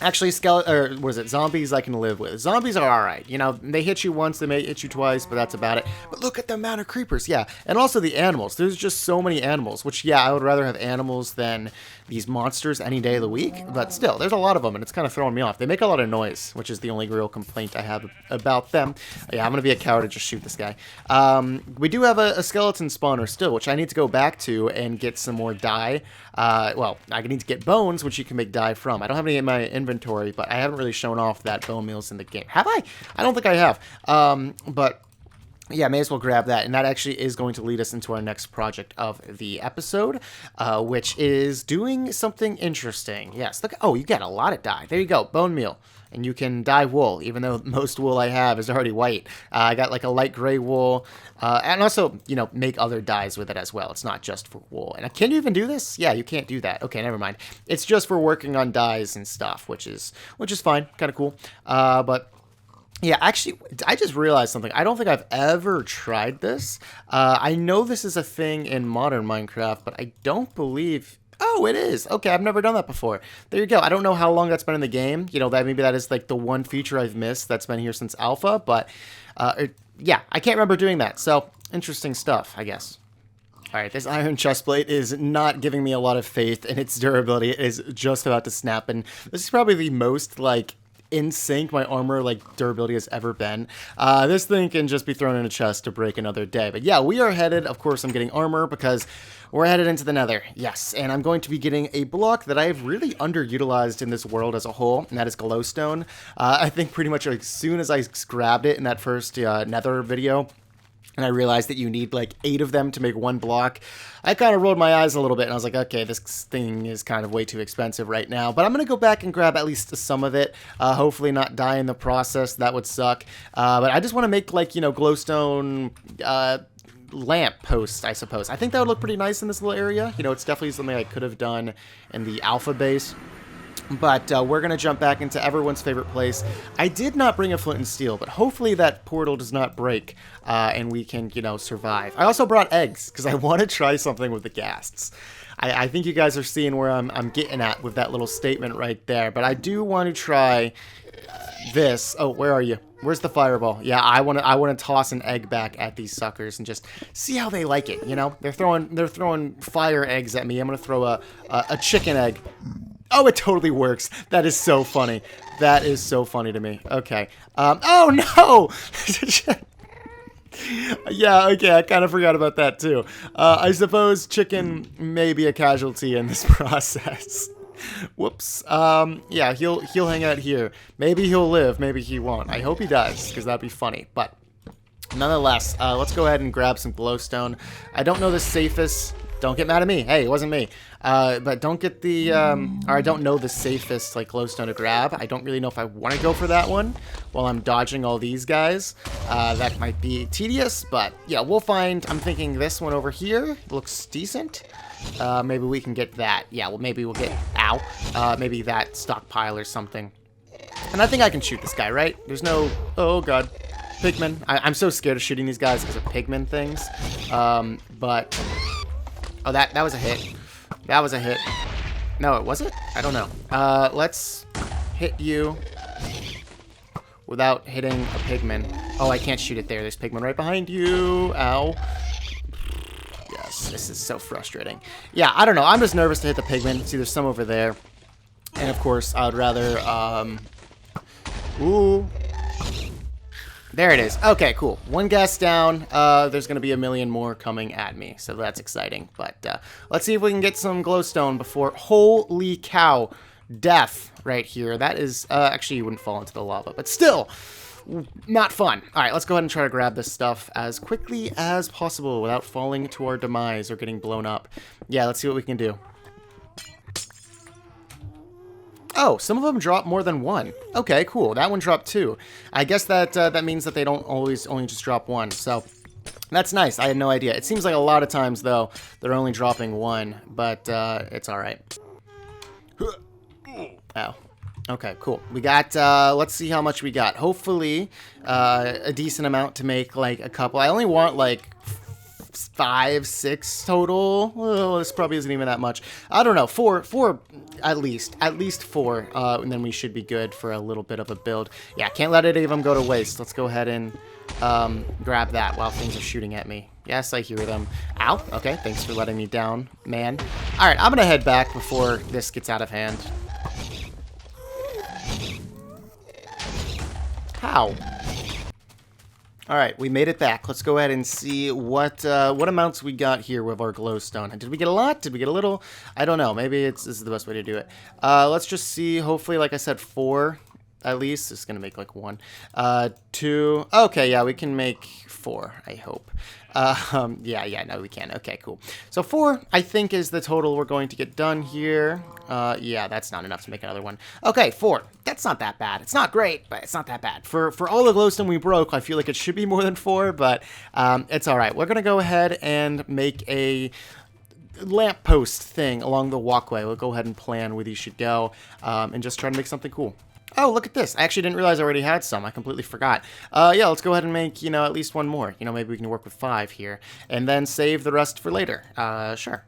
Actually, zombies I can live with. Zombies are alright. You know, they hit you once, they may hit you twice, but that's about it. But look at the amount of creepers, yeah. And also the animals. There's just so many animals, which, yeah, I would rather have animals than these monsters any day of the week. But still, there's a lot of them, and it's kind of throwing me off. They make a lot of noise, which is the only real complaint I have about them. Yeah, I'm going to be a coward and just shoot this guy. We do have a skeleton spawner still, which I need to go back to and get some more dye. Well, I need to get bones, which you can make dye from. I don't have any in my inventory, but I haven't really shown off that bone meal's in the game. Have I? I don't think I have. But yeah, may as well grab that. And that actually is going to lead us into our next project of the episode, which is doing something interesting. Yes, look. Oh, you got a lot of dye. There you go. Bone meal. And you can dye wool, even though most wool I have is already white. I got like a light gray wool, and also, you know, make other dyes with it as well. It's not just for wool. And can you even do this? Yeah, you can't do that. Okay, never mind. It's just for working on dyes and stuff, which is fine, kind of cool. But yeah, actually, I just realized something. I don't think I've ever tried this. I know this is a thing in modern Minecraft, but I don't believe. Oh, it is. Okay, I've never done that before. There you go. I don't know how long that's been in the game. You know, that maybe that is like the one feature I've missed that's been here since alpha, but yeah, I can't remember doing that. So, interesting stuff, I guess. All right, this iron chestplate is not giving me a lot of faith in its durability. It is just about to snap, and this is probably the most, like, in sync my armor like durability has ever been. This thing can just be thrown in a chest to break another day. But yeah, we are headed, of course I'm getting armor because we're headed into the Nether. Yes, and I'm going to be getting a block that I've really underutilized in this world as a whole, and that is glowstone. I think pretty much as soon as I grabbed it in that first Nether video, and I realized that you need like 8 of them to make one block, I kind of rolled my eyes a little bit, and I was like, okay, this thing is kind of way too expensive right now. But I'm going to go back and grab at least some of it, hopefully not die in the process. That would suck. But I just want to make, like, you know, glowstone lamp posts, I suppose. I think that would look pretty nice in this little area. You know, it's definitely something I could have done in the alpha base. But we're going to jump back into everyone's favorite place. I did not bring a flint and steel, but hopefully that portal does not break and we can, you know, survive. I also brought eggs because I want to try something with the ghasts. I think you guys are seeing where I'm getting at with that little statement right there. But I do want to try this. Oh, where are you? Where's the fireball? Yeah, I want to toss an egg back at these suckers and just see how they like it. You know, they're throwing fire eggs at me. I'm gonna throw a chicken egg. Oh, it totally works. That is so funny. That is so funny to me. Okay. Oh, no! Yeah, okay, I kind of forgot about that, too. I suppose chicken may be a casualty in this process. Whoops. Yeah, he'll hang out here. Maybe he'll live, maybe he won't. I hope he does, because that'd be funny. But nonetheless, let's go ahead and grab some glowstone. I don't know the safest... Don't get mad at me. Hey, it wasn't me. But don't get the, or I don't know the safest, like, glowstone to grab. I don't really know if I want to go for that one while I'm dodging all these guys. That might be tedious, but yeah, we'll find. I'm thinking this one over here looks decent. Maybe we can get that. Yeah, well, maybe we'll get, maybe that stockpile or something. And I think I can shoot this guy, right? There's no, oh, God. Pigmen. I'm so scared of shooting these guys because of pigmen things. But... Oh, that was a hit. That was a hit. No, it wasn't? I don't know. Let's hit you without hitting a pigman. Oh, I can't shoot it there. There's pigman right behind you. Ow. Yes, this is so frustrating. Yeah, I don't know. I'm just nervous to hit the pigman. See, there's some over there. And, of course, I would rather... Ooh... There it is. Okay, cool. One gas down. There's going to be a million more coming at me, so that's exciting. But let's see if we can get some glowstone before... Holy cow. death right here. That is, actually you wouldn't fall into the lava, but still, not fun. All right, let's go ahead and try to grab this stuff as quickly as possible without falling to our demise or getting blown up. Yeah, let's see what we can do. Oh, some of them drop more than one. Okay, cool. That one dropped two. I guess that that means that they don't always only just drop one. So that's nice. I had no idea. It seems like a lot of times, though, they're only dropping one, but it's all right. Oh. Okay, cool. We got, let's see how much we got. Hopefully, a decent amount to make, like, a couple. I only want, like, 5, 6 total. Well, this probably isn't even that much. I don't know. Four at least 4, and then we should be good for a little bit of a build. Yeah, can't let any of them go to waste. Let's go ahead and grab that while things are shooting at me. Yes, I hear them. Ow. Okay, thanks for letting me down, man. All right, I'm gonna head back before this gets out of hand. How? All right, we made it back. Let's go ahead and see what amounts we got here with our glowstone. Did we get a lot? Did we get a little? I don't know. Maybe this is the best way to do it. Let's just see. Hopefully, like I said, 4 at least. It's gonna make like 1, 2. Okay, yeah, we can make 4. I hope. Yeah, no, we can. Okay, cool. So 4, I think, is the total we're going to get done here. Yeah, that's not enough to make another one. Okay, 4. That's not that bad. It's not great, but it's not that bad. For all the glowstone we broke, I feel like it should be more than 4, but it's all right. We're gonna go ahead and make a lamppost thing along the walkway. We'll go ahead and plan where these should go, and just try to make something cool. Oh, look at this. I actually didn't realize I already had some. I completely forgot. Yeah, let's go ahead and make, at least one more. Maybe we can work with 5 here. And then save the rest for later. Sure.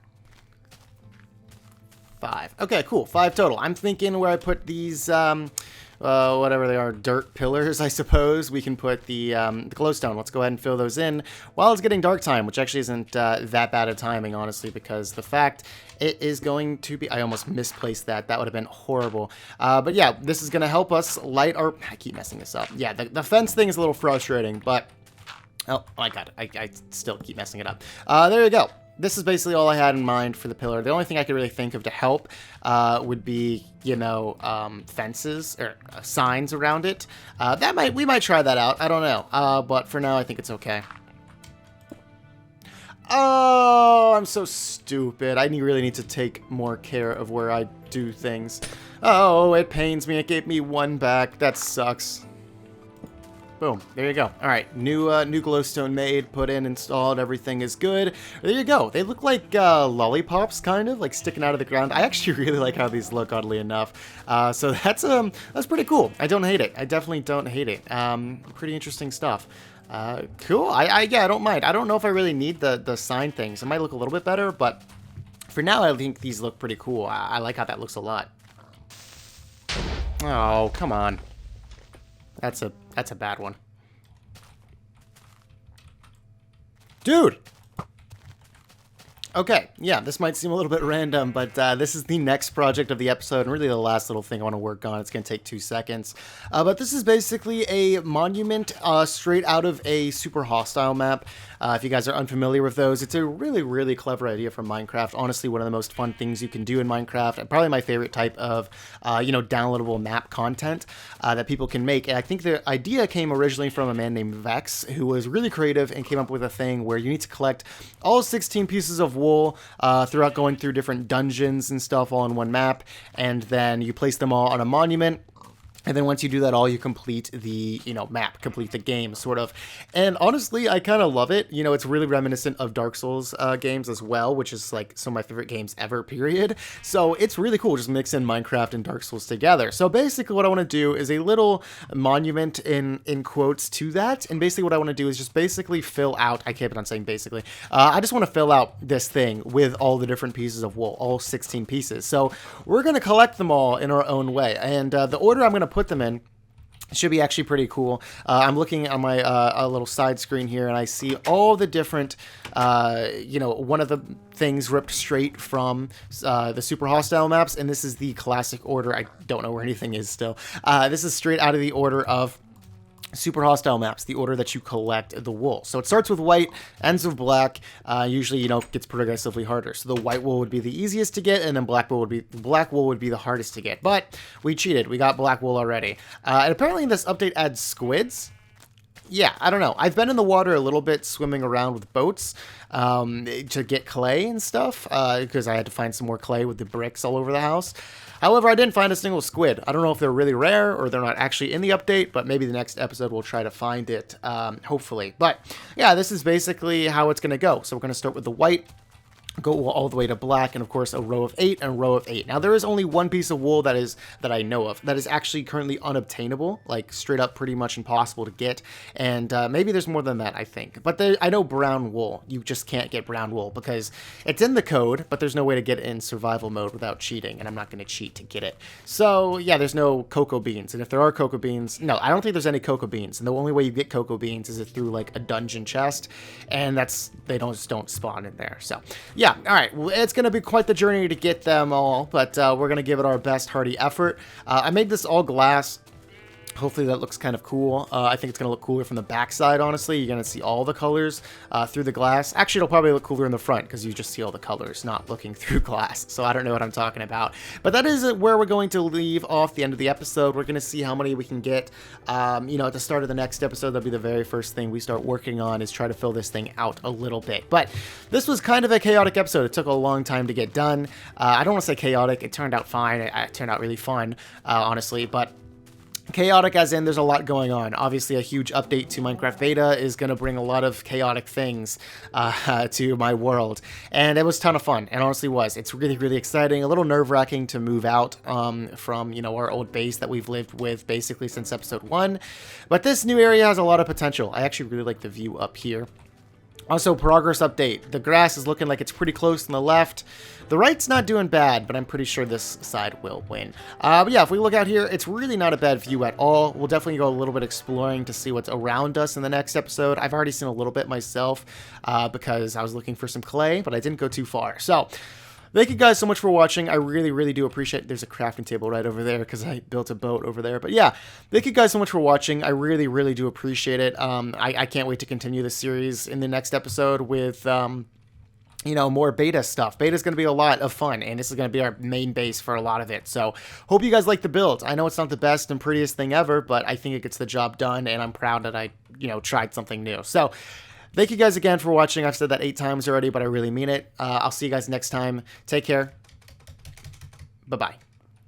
5. Okay, cool. 5 total. I'm thinking where I put these, whatever they are, dirt pillars, I suppose. We can put the glowstone. Let's go ahead and fill those in while it's getting dark time, which actually isn't that bad of timing, honestly, because the fact it is going to be... I almost misplaced that. That would have been horrible. But yeah, this is going to help us light our... I keep messing this up. Yeah, the fence thing is a little frustrating, but... Oh, I got it. I still keep messing it up. There you go. This is basically all I had in mind for the pillar. The only thing I could really think of to help would be, fences or signs around it. We might try that out. I don't know. But for now, I think it's okay. Oh, I'm so stupid. I really need to take more care of where I do things. Oh, it pains me. It gave me 1 back. That sucks. Boom. There you go. All right. New glowstone made, put in, installed. Everything is good. There you go. They look like lollipops, kind of, like sticking out of the ground. I actually really like how these look, oddly enough. So that's pretty cool. I don't hate it. I definitely don't hate it. Pretty interesting stuff. Cool. Yeah, I don't mind. I don't know if I really need the sign things. It might look a little bit better, but for now, I think these look pretty cool. I like how that looks a lot. Oh, come on. That's a bad one. Dude! Okay, yeah, this might seem a little bit random, but this is the next project of the episode, and really the last little thing I want to work on. It's going to take 2 seconds. But this is basically a monument straight out of a super hostile map. If you guys are unfamiliar with those, it's a really, really clever idea from Minecraft. Honestly, one of the most fun things you can do in Minecraft, and probably my favorite type of, downloadable map content that people can make. And I think the idea came originally from a man named Vex, who was really creative and came up with a thing where you need to collect all 16 pieces of wool throughout going through different dungeons and stuff all in one map, and then you place them all on a monument. And then once you do that all, you complete the, map, complete the game, sort of. And honestly, I kind of love it. It's really reminiscent of Dark Souls games as well, which is, like, some of my favorite games ever, period. So it's really cool just mixing Minecraft and Dark Souls together. So basically what I want to do is a little monument in quotes to that. And basically what I want to do is just basically fill out, I keep on saying basically, I just want to fill out this thing with all the different pieces of wool, all 16 pieces. So we're going to collect them all in our own way. And the order I'm going to put them in should be actually pretty cool. I'm looking on my a little side screen here, and I see all the different, one of the things ripped straight from the super hostile maps, and this is the classic order. I don't know where anything is still. This is straight out of the order of super hostile maps, the order that you collect the wool. So it starts with white, ends with black. Usually, gets progressively harder. So the white wool would be the easiest to get, and then black wool would be the hardest to get. But we cheated. We got black wool already. And apparently, this update adds squids. Yeah, I don't know. I've been in the water a little bit, swimming around with boats to get clay and stuff, because I had to find some more clay with the bricks all over the house. However, I didn't find a single squid. I don't know if they're really rare or they're not actually in the update, but maybe the next episode we'll try to find it, hopefully. But yeah, this is basically how it's going to go. So we're going to start with the white, go all the way to black, and of course a row of 8 and a row of 8. Now there is only one piece of wool that I know of that is actually currently unobtainable, like straight up pretty much impossible to get, and maybe there's more than that, I think. But I know brown wool, you just can't get brown wool because it's in the code, but there's no way to get it in survival mode without cheating, and I'm not going to cheat to get it. So yeah, there's no cocoa beans, and if there are cocoa beans, no, I don't think there's any cocoa beans, and the only way you get cocoa beans is through like a dungeon chest, and they don't spawn in there. So yeah, all right, well, it's going to be quite the journey to get them all, but we're going to give it our best hearty effort. I made this all glass. Hopefully that looks kind of cool. I think it's going to look cooler from the backside, honestly. You're going to see all the colors through the glass. Actually, it'll probably look cooler in the front because you just see all the colors, not looking through glass. So I don't know what I'm talking about. But that is where we're going to leave off the end of the episode. We're going to see how many we can get. At the start of the next episode, that'll be the very first thing we start working on is try to fill this thing out a little bit. But this was kind of a chaotic episode. It took a long time to get done. I don't want to say chaotic. It turned out fine. It turned out really fun, honestly. But chaotic as in there's a lot going on. Obviously, a huge update to Minecraft Beta is going to bring a lot of chaotic things to my world. And it was a ton of fun. It honestly was. It's really, really exciting. A little nerve-wracking to move out from, our old base that we've lived with basically since episode 1. But this new area has a lot of potential. I actually really like the view up here. Also, progress update. The grass is looking like it's pretty close on the left. The right's not doing bad, but I'm pretty sure this side will win. But yeah, if we look out here, it's really not a bad view at all. We'll definitely go a little bit exploring to see what's around us in the next episode. I've already seen a little bit myself because I was looking for some clay, but I didn't go too far. So thank you guys so much for watching. I really, really do appreciate it. There's a crafting table right over there because I built a boat over there. But yeah, thank you guys so much for watching. I really, really do appreciate it. I can't wait to continue the series in the next episode with more beta stuff. Beta is going to be a lot of fun, and this is going to be our main base for a lot of it. So hope you guys like the build. I know it's not the best and prettiest thing ever, but I think it gets the job done, and I'm proud that I, tried something new. So thank you guys again for watching. I've said that 8 times already, but I really mean it. I'll see you guys next time. Take care. Bye-bye.